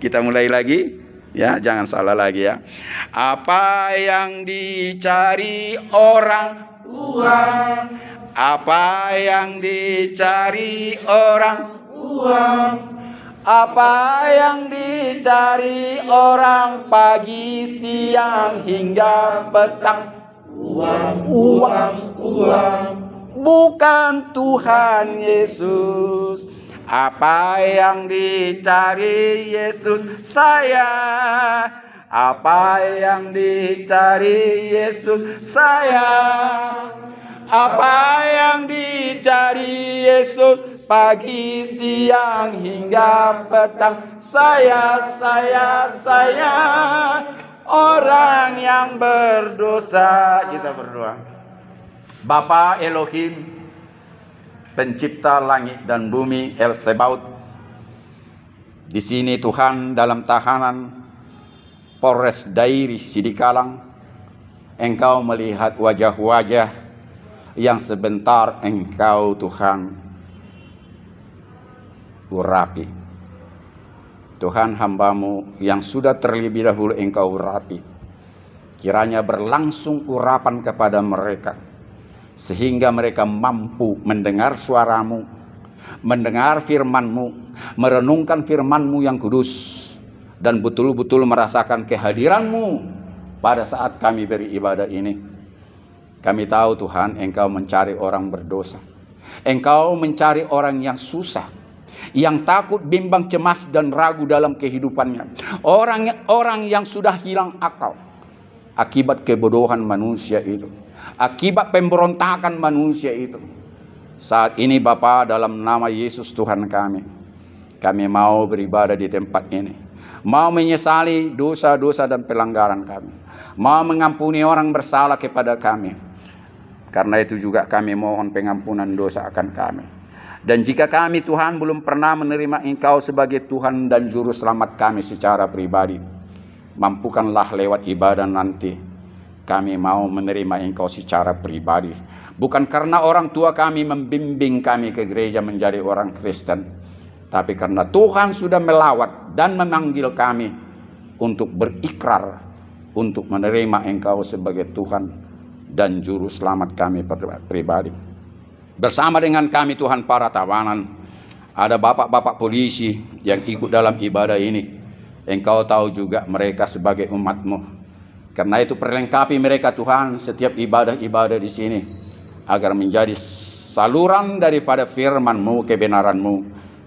Kita mulai lagi, ya, jangan salah lagi ya. Apa yang dicari orang? Uang. Apa yang dicari orang? Uang. Apa yang dicari orang pagi, siang, hingga petang? Uang, uang, uang. Bukan Tuhan Yesus. Apa yang dicari Yesus? Saya. Apa yang dicari Yesus? Saya. Apa yang dicari Yesus? Pagi, siang, hingga petang. Saya. Orang yang berdosa. Kita berdoa. Bapa Elohim, pencipta langit dan bumi, El Sebaut. Di sini Tuhan, dalam tahanan Polres Dairi Sidikalang, Engkau melihat wajah-wajah yang sebentar Engkau Tuhan urapi. Tuhan, hamba-Mu yang sudah terlebih dahulu Engkau urapi, kiranya berlangsung urapan kepada mereka, sehingga mereka mampu mendengar suara-Mu, mendengar firman-Mu, merenungkan firman-Mu yang kudus, dan betul-betul merasakan kehadiran-Mu pada saat kami beribadah ini. Kami tahu Tuhan, Engkau mencari orang berdosa. Engkau mencari orang yang susah, yang takut, bimbang, cemas, dan ragu dalam kehidupannya. Orang yang sudah hilang akal akibat kebodohan manusia itu, akibat pemberontakan manusia itu. Saat ini Bapa, dalam nama Yesus Tuhan kami mau beribadah di tempat ini, mau menyesali dosa-dosa dan pelanggaran kami, mau mengampuni orang bersalah kepada kami. Karena itu juga kami mohon pengampunan dosa akan kami. Dan jika kami Tuhan belum pernah menerima Engkau sebagai Tuhan dan Juru Selamat kami secara pribadi, mampukanlah lewat ibadah nanti kami mau menerima Engkau secara pribadi. Bukan karena orang tua kami membimbing kami ke gereja menjadi orang Kristen, tapi karena Tuhan sudah melawat dan memanggil kami untuk berikrar, untuk menerima Engkau sebagai Tuhan dan Juru Selamat kami pribadi. Bersama dengan kami Tuhan para tawanan, ada bapak-bapak polisi yang ikut dalam ibadah ini. Engkau tahu juga mereka sebagai umat-Mu. Karena itu perlengkapi mereka Tuhan setiap ibadah-ibadah di sini, agar menjadi saluran daripada firman-Mu, kebenaran-Mu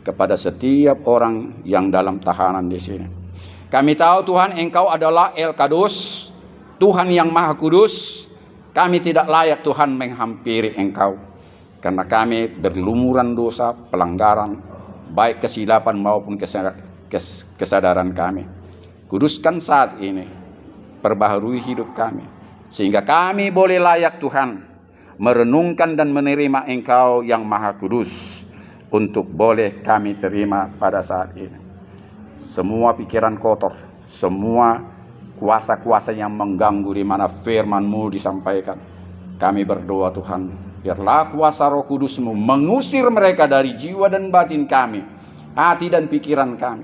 kepada setiap orang yang dalam tahanan di sini. Kami tahu Tuhan, Engkau adalah El Kadus, Tuhan yang Maha Kudus. Kami tidak layak Tuhan menghampiri Engkau, karena kami berlumuran dosa, pelanggaran, baik kesilapan maupun kesadaran kami. Kuduskan saat ini, perbaharui hidup kami, sehingga kami boleh layak Tuhan merenungkan dan menerima Engkau yang Maha Kudus, untuk boleh kami terima pada saat ini. Semua pikiran kotor, semua kuasa-kuasa yang mengganggu di mana firman-Mu disampaikan, kami berdoa Tuhan, biarlah kuasa Roh Kudus-Mu mengusir mereka dari jiwa dan batin kami, hati dan pikiran kami,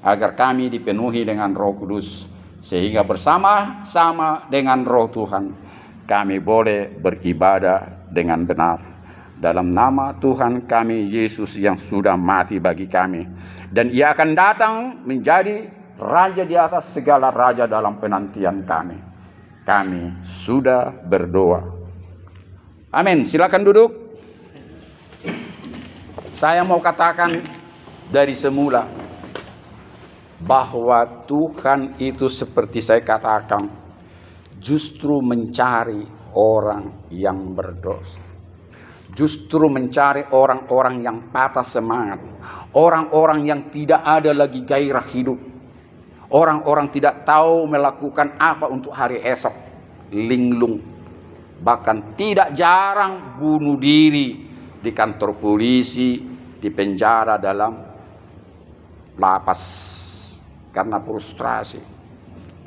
agar kami dipenuhi dengan Roh Kudus, sehingga bersama-sama dengan Roh Tuhan kami boleh beribadah dengan benar. Dalam nama Tuhan kami Yesus yang sudah mati bagi kami, dan Ia akan datang menjadi Raja di atas segala raja dalam penantian kami. Kami sudah berdoa. Amin. Silakan duduk. Saya mau katakan dari semula bahwa Tuhan itu seperti saya katakan, justru mencari orang yang berdosa. Justru mencari orang-orang yang patah semangat, orang-orang yang tidak ada lagi gairah hidup, orang-orang tidak tahu melakukan apa untuk hari esok, linglung, bahkan tidak jarang bunuh diri di kantor polisi, di penjara, dalam lapas karena frustrasi.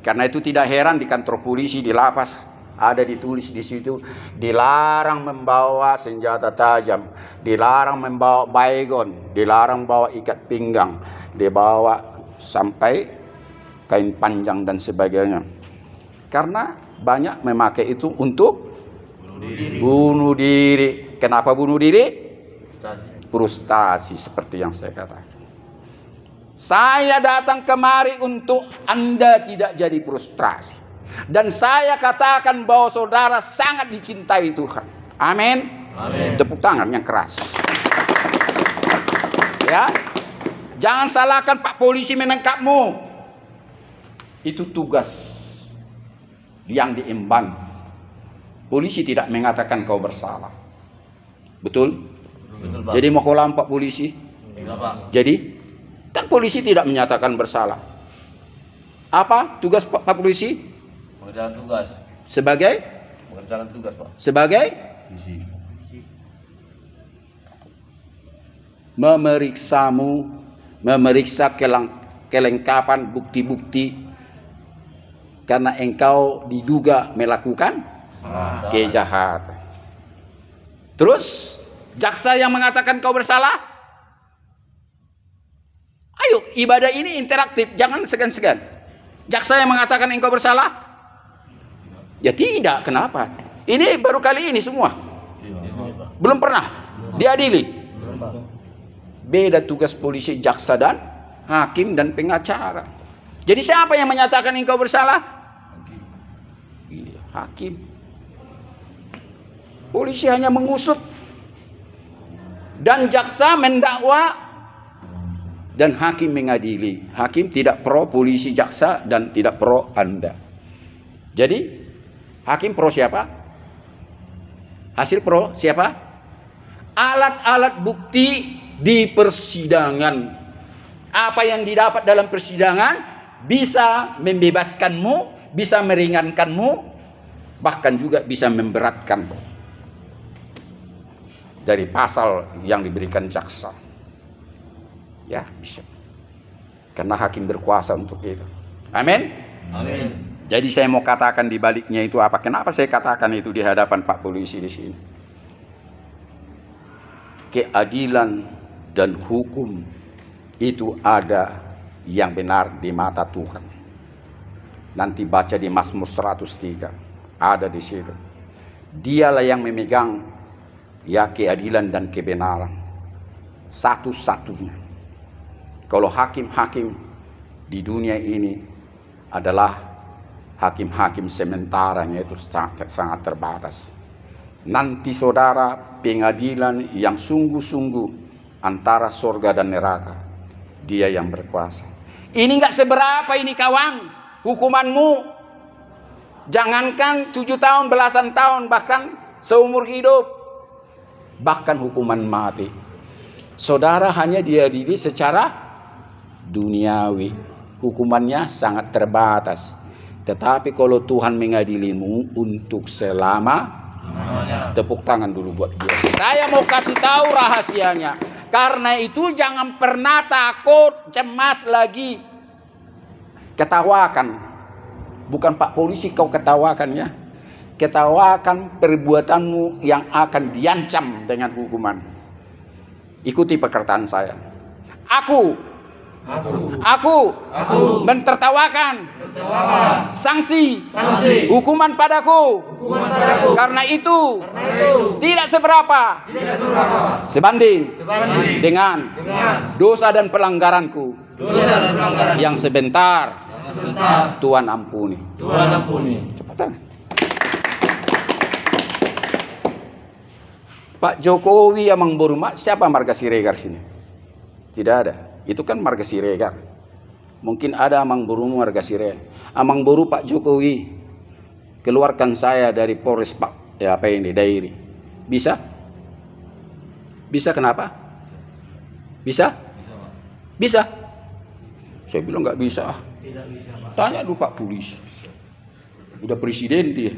Karena itu tidak heran di kantor polisi, di lapas ada ditulis di situ, dilarang membawa senjata tajam, dilarang membawa baygon, dilarang bawa ikat pinggang, dia bawa sampai kain panjang dan sebagainya. Karena banyak memakai itu untuk bunuh diri. Kenapa bunuh diri? Frustasi, seperti yang saya katakan. Saya datang kemari untuk Anda tidak jadi frustrasi. Dan saya katakan bahwa saudara sangat dicintai Tuhan. Amin. Amin. Tepuk tangan yang keras. Ya. Jangan salahkan Pak Polisi menangkapmu. Itu tugas yang diemban. Polisi tidak mengatakan kau bersalah. Betul? Betul, Pak. Jadi mau kau lampak polisi? Enggak, Pak. Jadi kan polisi tidak menyatakan bersalah. Apa tugas Pak Polisi? Mengerjakan tugas. Sebagai? Mengerjakan tugas, Pak. Sebagai? Memeriksamu, memeriksa kelengkapan bukti-bukti. Karena engkau diduga melakukan kejahatan. Terus, jaksa yang mengatakan kau bersalah? Ayo, ibadah ini interaktif, jangan segan-segan. Jaksa yang mengatakan engkau bersalah? Ya tidak, kenapa? Ini baru kali ini semua. Belum pernah diadili. Beda tugas polisi, jaksa dan hakim dan pengacara. Jadi siapa yang menyatakan engkau bersalah? Hakim. Polisi hanya mengusut dan jaksa mendakwa dan hakim mengadili. Hakim tidak pro polisi, jaksa dan tidak pro Anda. Jadi hakim pro siapa? Hasil pro siapa? Alat-alat bukti di persidangan. Apa yang didapat dalam persidangan bisa membebaskanmu, bisa meringankanmu, bahkan juga bisa memberatkan dari pasal yang diberikan jaksa. Ya, bisa. Karena hakim berkuasa untuk itu. Amin. Amin. Jadi saya mau katakan di baliknya itu apa? Kenapa saya katakan itu di hadapan Pak Polisi di sini? Keadilan dan hukum itu ada yang benar di mata Tuhan. Nanti baca di Mazmur 103. Ada di situ. Dialah yang memegang ya keadilan dan kebenaran. Satu-satunya. Kalau hakim-hakim di dunia ini adalah hakim-hakim sementara, yaitu sangat terbatas. Nanti saudara, pengadilan yang sungguh-sungguh antara surga dan neraka, dia yang berkuasa. Ini enggak seberapa ini kawan, hukumanmu. Jangankan 7 tahun, belasan tahun, bahkan seumur hidup. Bahkan hukuman mati. Saudara hanya diadili secara duniawi. Hukumannya sangat terbatas. Tetapi kalau Tuhan mengadilimu untuk selama, tepuk tangan dulu buat dia. Saya mau kasih tahu rahasianya. Karena itu jangan pernah takut, cemas lagi. Ketawakan. Bukan Pak Polisi kau ketawakan ya. Ketawakan perbuatanmu yang akan diancam dengan hukuman. Ikuti perkataan saya. Aku mentertawakan sanksi hukuman padaku. Karena itu tidak seberapa sebanding dengan dosa dan pelanggaranku yang sebentar Tuhan ampuni. Cepetan. Pak Jokowi Amang Boru, siapa Marga Siregar sini? Tidak ada. Itu kan Marga Siregar. Mungkin ada Amang Boru Marga Siregar. Amang Boru Pak Jokowi, keluarkan saya dari Polres Pak. Ya apa ini Dairi? Bisa? Bisa kenapa? Bisa? Bisa? Saya bilang nggak bisa. Tidak bisa, Pak. Tanya dulu Pak Polisi. Udah presiden dia.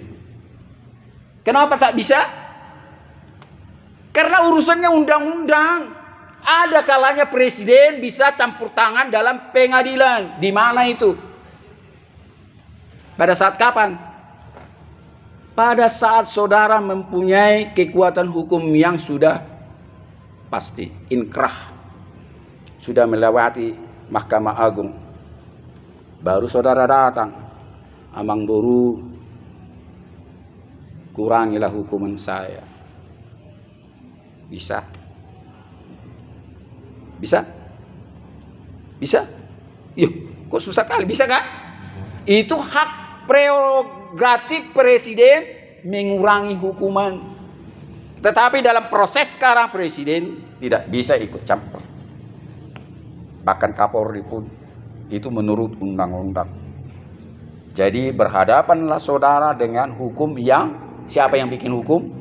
Kenapa tak bisa? Karena urusannya undang-undang. Ada kalanya presiden bisa campur tangan dalam pengadilan. Di mana itu? Pada saat kapan? Pada saat saudara mempunyai kekuatan hukum yang sudah pasti, inkrah. Sudah melewati Mahkamah Agung. Baru saudara datang, amang boru, kurangilah hukuman saya. Bisa? Bisa? Bisa? Yuk, kok susah kali? Bisa kan? Itu hak prerogatif presiden mengurangi hukuman. Tetapi dalam proses sekarang presiden tidak bisa ikut campur. Bahkan Kapolri pun itu menurut undang-undang. Jadi berhadapanlah saudara dengan hukum yang siapa yang bikin hukum?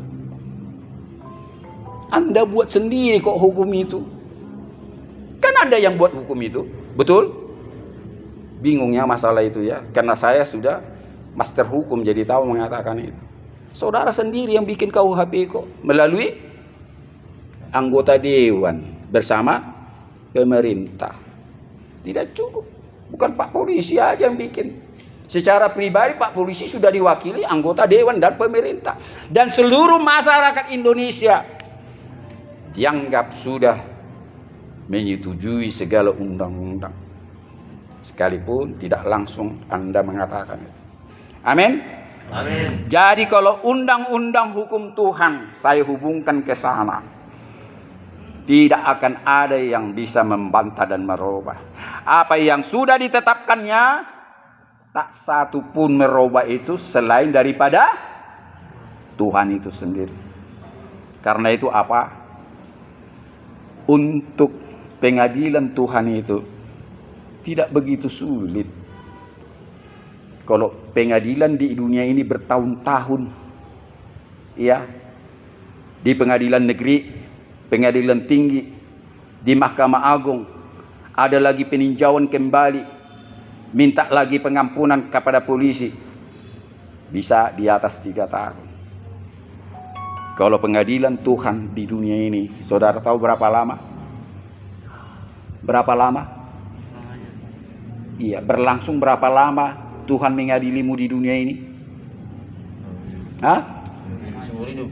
Anda buat sendiri kok hukum itu. Kan Anda yang buat hukum itu, betul? Bingungnya masalah itu ya, karena saya sudah master hukum jadi tahu mengatakan itu. Saudara sendiri yang bikin KUHP kok melalui anggota dewan bersama pemerintah. Tidak cukup, bukan Pak Polisi aja yang bikin. Secara pribadi Pak Polisi sudah diwakili anggota dewan dan pemerintah dan seluruh masyarakat Indonesia dianggap sudah menyetujui segala undang-undang. Sekalipun tidak langsung Anda mengatakan itu. Amin. Amin. Jadi kalau undang-undang hukum Tuhan saya hubungkan ke sana, tidak akan ada yang bisa membantah dan merubah. Apa yang sudah ditetapkannya, tak satu pun merubah itu selain daripada Tuhan itu sendiri. Karena itu apa? Untuk pengadilan Tuhan itu tidak begitu sulit. Kalau pengadilan di dunia ini bertahun-tahun, ya, di pengadilan negeri, pengadilan tinggi, di Mahkamah Agung, ada lagi peninjauan kembali, minta lagi pengampunan kepada polisi, bisa di atas 3 tahun. Kalau pengadilan Tuhan di dunia ini, saudara tahu berapa lama? Berapa lama? Iya, berlangsung berapa lama Tuhan mengadilimu di dunia ini? Hah? Seumur hidup.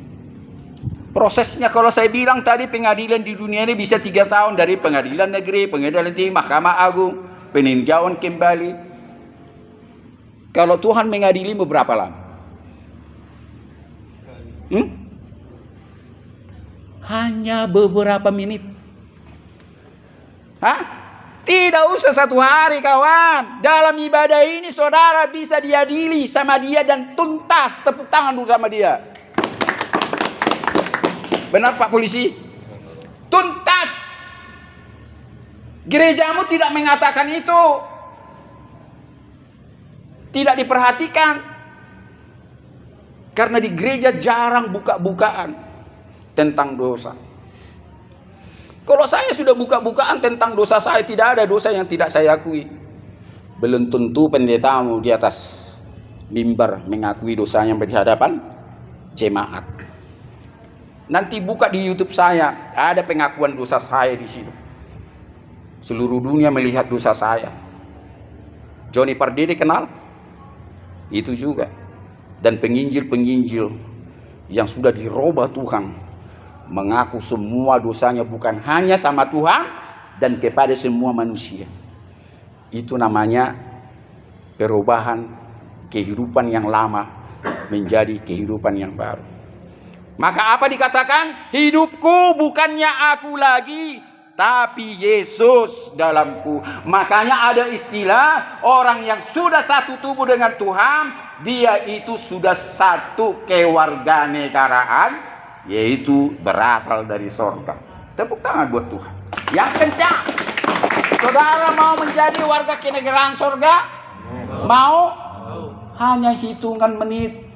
Prosesnya kalau saya bilang tadi pengadilan di dunia ini bisa 3 tahun. Dari pengadilan negeri, pengadilan tinggi, Mahkamah Agung, peninjauan kembali. Kalau Tuhan mengadilimu berapa lama? Hanya beberapa menit. Hah? Tidak usah 1 hari kawan. Dalam ibadah ini saudara bisa diadili sama dia dan tuntas. Tepuk tangan dulu sama dia. Benar Pak Polisi? Tuntas. Gerejamu tidak mengatakan itu. Tidak diperhatikan. Karena di gereja jarang buka-bukaan tentang dosa. Kalau saya sudah buka-bukaan tentang dosa saya, tidak ada dosa yang tidak saya akui. Belum tentu pendetamu di atas mimbar mengakui dosanya di hadapan jemaat. Nanti buka di YouTube saya, ada pengakuan dosa saya di situ. Seluruh dunia melihat dosa saya. Johnny Pardede kenal? Itu juga. Dan penginjil-penginjil yang sudah dirubah Tuhan, mengaku semua dosanya bukan hanya sama Tuhan dan kepada semua manusia. Itu namanya perubahan kehidupan yang lama menjadi kehidupan yang baru. Maka apa dikatakan? Hidupku bukannya aku lagi, tapi Yesus dalamku. Makanya ada istilah orang yang sudah satu tubuh dengan Tuhan, dia itu sudah satu kewarganegaraan, yaitu berasal dari sorga. Tepuk tangan buat Tuhan yang kencang. Saudara mau menjadi warga kenegaraan sorga? Mau? Hanya hitungan menit.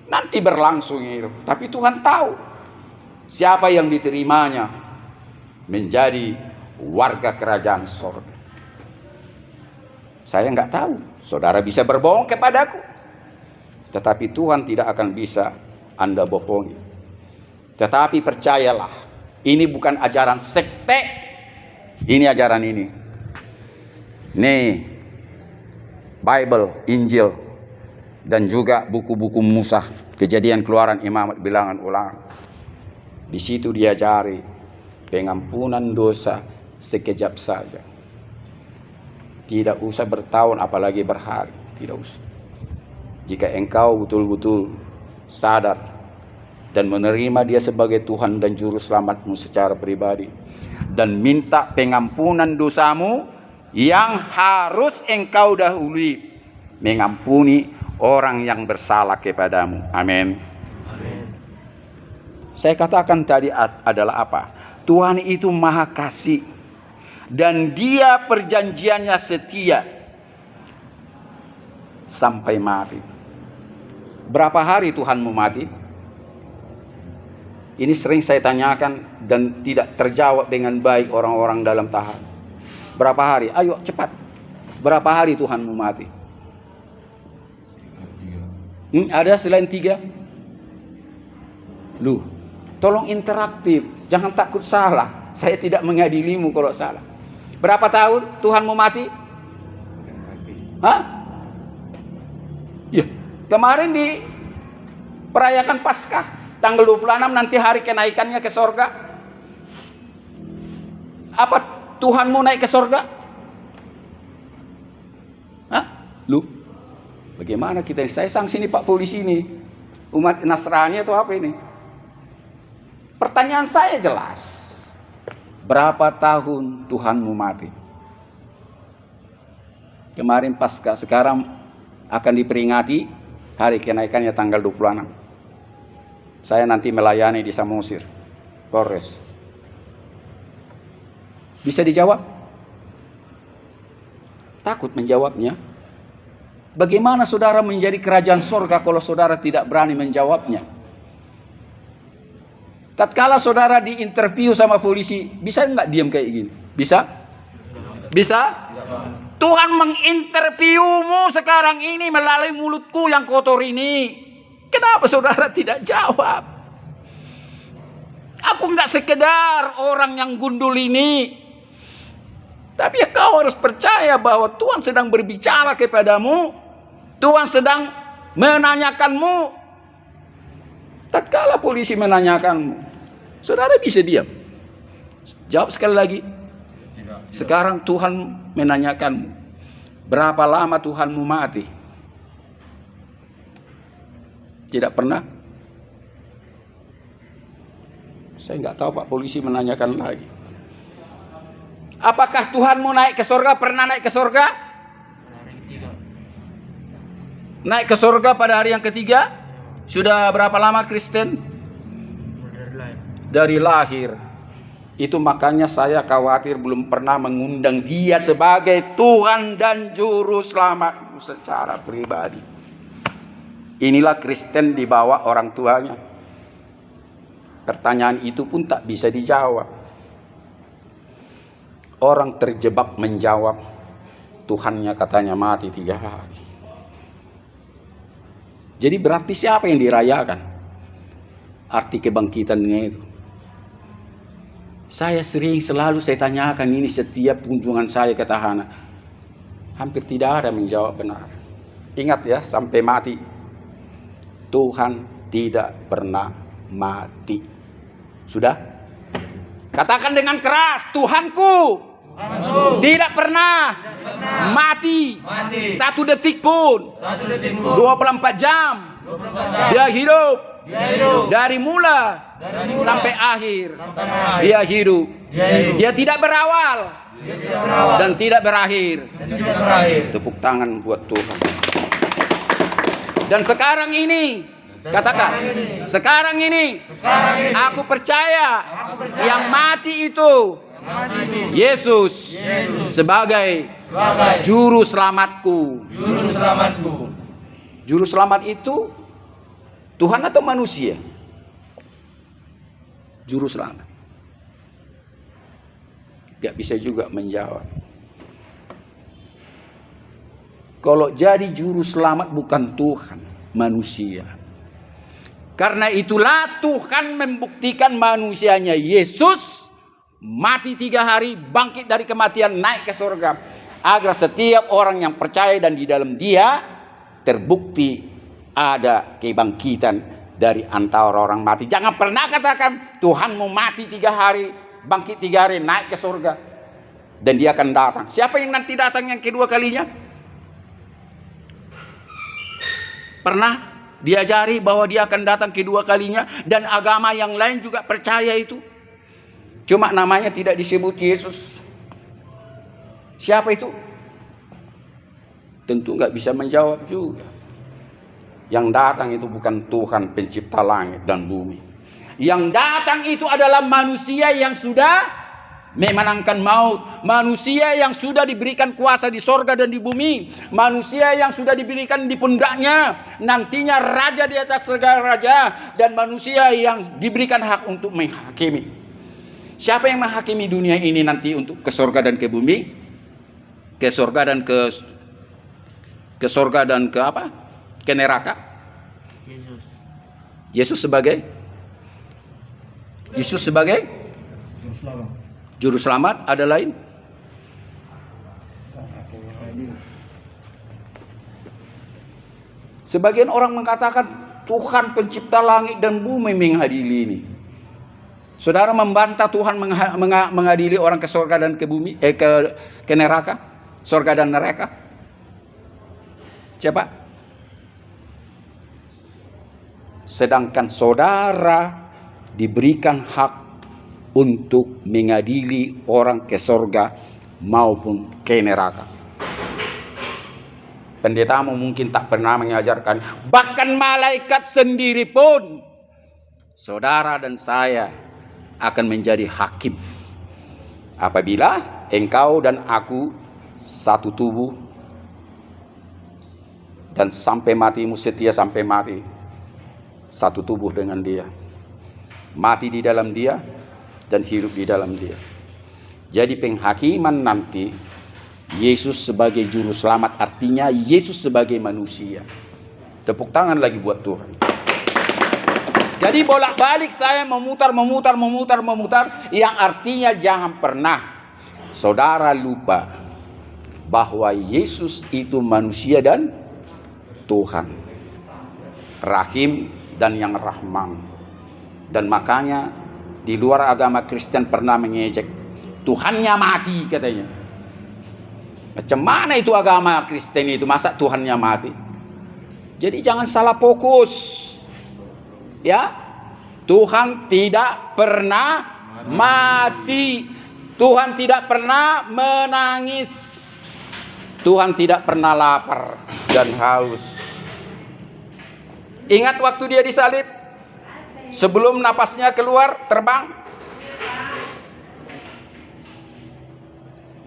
Nanti berlangsung itu. Tapi Tuhan tahu siapa yang diterimanya menjadi warga kerajaan sorga. Saya nggak tahu. Saudara bisa berbohong kepadaku, tetapi Tuhan tidak akan bisa Anda bohongi. Tetapi percayalah, ini bukan ajaran sekte. Ini ajaran ini. Nih, Bible, Injil, dan juga buku-buku Musa, Kejadian, Keluaran, Imamat, Bilangan, Ulangan. Di situ diajari pengampunan dosa sekejap saja. Tidak usah bertahun apalagi berhari, tidak usah. Jika engkau betul-betul sadar dan menerima Dia sebagai Tuhan dan Juru Selamatmu secara pribadi, dan minta pengampunan dosamu yang harus engkau dahului mengampuni orang yang bersalah kepadamu. Amin. Saya katakan tadi adalah apa? Tuhan itu Maha Kasih dan Dia perjanjiannya setia sampai mati. Berapa hari Tuhanmu mati? Ini sering saya tanyakan dan tidak terjawab dengan baik orang-orang dalam tahanan. Berapa hari? Ayo cepat. Berapa hari Tuhanmu mati? Ada selain 3? Lu, tolong interaktif. Jangan takut salah. Saya tidak mengadilimu kalau salah. Berapa tahun Tuhanmu mati? Hah? Ya, kemarin di perayakan Paskah. Tanggal 26 nanti hari kenaikannya ke sorga. Apa Tuhanmu naik ke sorga? Hah? Lu? Bagaimana kita? Saya sanksi nih Pak Polisi ini. Umat Nasrani atau apa ini? Pertanyaan saya jelas. Berapa tahun Tuhanmu mati? Kemarin Paskah, sekarang akan diperingati hari kenaikannya tanggal 26. Saya nanti melayani di Samosir, Polres. Bisa dijawab? Takut menjawabnya. Bagaimana saudara menjadi kerajaan surga kalau saudara tidak berani menjawabnya? Tatkala saudara diinterview sama polisi, bisa nggak diam kayak gini? Bisa? Bisa? Tuhan menginterviewmu sekarang ini melalui mulutku yang kotor ini. Kenapa saudara tidak jawab? Aku nggak sekedar orang yang gundul ini. Tapi ya kau harus percaya bahwa Tuhan sedang berbicara kepadamu. Tuhan sedang menanyakanmu. Tatkala polisi menanyakanmu, saudara bisa diam? Jawab sekali lagi. Sekarang Tuhan menanyakanmu, berapa lama Tuhanmu mati? Tidak pernah. Saya nggak tahu Pak Polisi menanyakan lagi. Apakah Tuhanmu naik ke surga? Pernah naik ke surga? Naik ke surga pada hari yang ketiga? Sudah berapa lama Kristen? Dari lahir. Itu makanya saya khawatir belum pernah mengundang Dia sebagai Tuhan dan Juru Selamatku secara pribadi. Inilah Kristen di bawah orang tuanya. Pertanyaan itu pun tak bisa dijawab. Orang terjebak menjawab, Tuhannya katanya mati 3 hari. Jadi berarti siapa yang dirayakan? Arti kebangkitannya itu. Selalu saya tanyakan ini setiap kunjungan saya ke tahanan. Hampir tidak ada menjawab benar. Ingat ya, sampai mati. Tuhan tidak pernah mati. Sudah? Katakan dengan keras, Tuhanku tidak pernah mati. Satu detik pun. 24 jam. Dia hidup. Dari mula sampai akhir. Dia hidup. Dia tidak berawal dan tidak berakhir. Tepuk tangan buat Tuhan. Dan sekarang ini, katakan, sekarang ini, aku percaya yang mati itu Yesus sebagai Juru Selamatku. Juru Selamat itu Tuhan atau manusia? Juru Selamat. Gak bisa juga menjawab. Kalau jadi Juru Selamat bukan Tuhan, manusia. Karena itulah Tuhan membuktikan manusianya Yesus mati 3 hari, bangkit dari kematian, naik ke surga. Agar setiap orang yang percaya dan di dalam Dia terbukti ada kebangkitan dari antara orang mati. Jangan pernah katakan Tuhanmu mati 3 hari, bangkit 3 hari, naik ke surga. Dan dia akan datang. Siapa yang nanti datang yang kedua kalinya? Pernah diajari bahwa dia akan datang kedua kalinya. Dan agama yang lain juga percaya itu. Cuma namanya tidak disebut Yesus. Siapa itu? Tentu nggak bisa menjawab juga. Yang datang itu bukan Tuhan pencipta langit dan bumi. Yang datang itu adalah manusia yang sudah memenangkan maut. Manusia yang sudah diberikan kuasa di sorga dan di bumi. Manusia yang sudah diberikan di pundaknya nantinya raja di atas segala raja. Dan manusia yang diberikan hak untuk menghakimi. Siapa yang menghakimi dunia ini nanti untuk ke sorga dan ke bumi? Ke sorga dan ke sorga dan ke apa? Ke neraka? Yesus. Yesus sebagai juru selamat. Ada lain? Sebagian orang mengatakan Tuhan pencipta langit dan bumi mengadili ini. Saudara membantah Tuhan mengadili orang ke surga dan ke bumi, ke neraka, surga dan neraka. Siapa? Sedangkan saudara diberikan hak untuk mengadili orang ke surga maupun ke neraka. Pendetamu mungkin tak pernah mengajarkan, bahkan malaikat sendiri pun saudara dan saya akan menjadi hakim apabila engkau dan aku satu tubuh dan sampai matimu setia sampai mati, satu tubuh dengan dia, mati di dalam dia dan hidup di dalam dia. Jadi penghakiman nanti Yesus sebagai juru selamat, artinya Yesus sebagai manusia. Tepuk tangan lagi buat Tuhan. Jadi bolak-balik saya memutar, yang artinya jangan pernah saudara lupa bahwa Yesus itu manusia dan Tuhan, Rahim dan yang Rahman. Dan makanya di luar agama Kristen pernah mengejek Tuhannya mati katanya. Macam mana itu agama Kristen itu, masa Tuhannya mati? Jadi jangan salah fokus. Ya, Tuhan tidak pernah mati. Tuhan tidak pernah menangis. Tuhan tidak pernah lapar dan haus. Ingat waktu dia disalib, sebelum napasnya keluar terbang,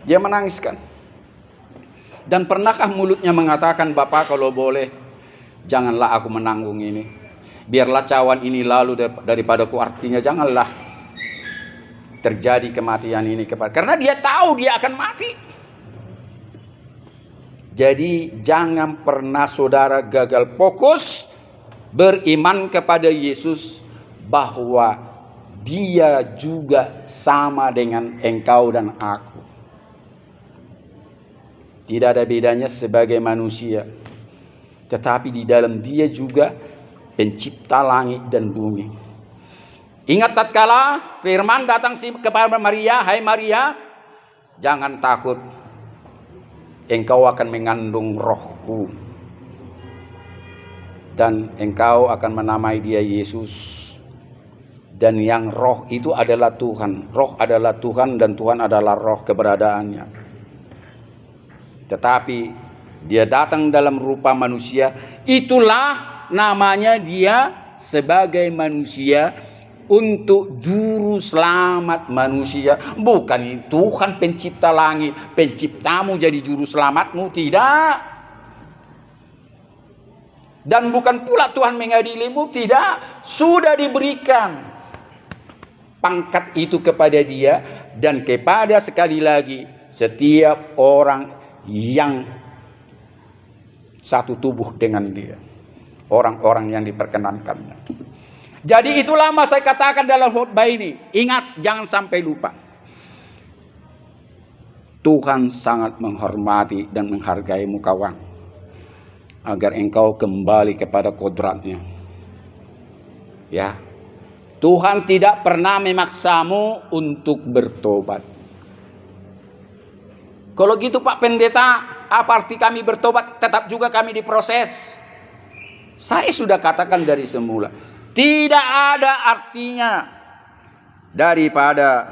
dia menangiskan. Dan pernahkah mulutnya mengatakan, Bapa kalau boleh janganlah aku menanggung ini, biarlah cawan ini lalu daripadaku, artinya janganlah terjadi kematian ini karena dia tahu dia akan mati. Jadi jangan pernah saudara gagal fokus beriman kepada Yesus bahwa dia juga sama dengan engkau dan aku. Tidak ada bedanya sebagai manusia, tetapi di dalam dia juga pencipta langit dan bumi. Ingat tatkala firman datang kepada Maria, hai Maria, jangan takut, engkau akan mengandung rohku dan engkau akan menamai dia Yesus. Dan yang roh itu adalah Tuhan. Roh adalah Tuhan dan Tuhan adalah roh keberadaannya. Tetapi dia datang dalam rupa manusia. Itulah namanya dia sebagai manusia untuk juru selamat manusia. Bukan Tuhan pencipta langit, penciptamu jadi juru selamatmu, tidak. Dan bukan pula Tuhan mengadilimu, tidak. Sudah diberikan pangkat itu kepada dia dan kepada, sekali lagi, setiap orang yang satu tubuh dengan dia, orang-orang yang diperkenankannya. Jadi itulah saya katakan dalam khotbah ini, ingat, jangan sampai lupa, Tuhan sangat menghormati dan menghargaimu kawan, agar engkau kembali kepada kodratnya. Ya, Tuhan tidak pernah memaksamu untuk bertobat. Kalau gitu Pak Pendeta, apa arti kami bertobat? Tetap juga kami diproses. Saya sudah katakan dari semula, tidak ada artinya daripada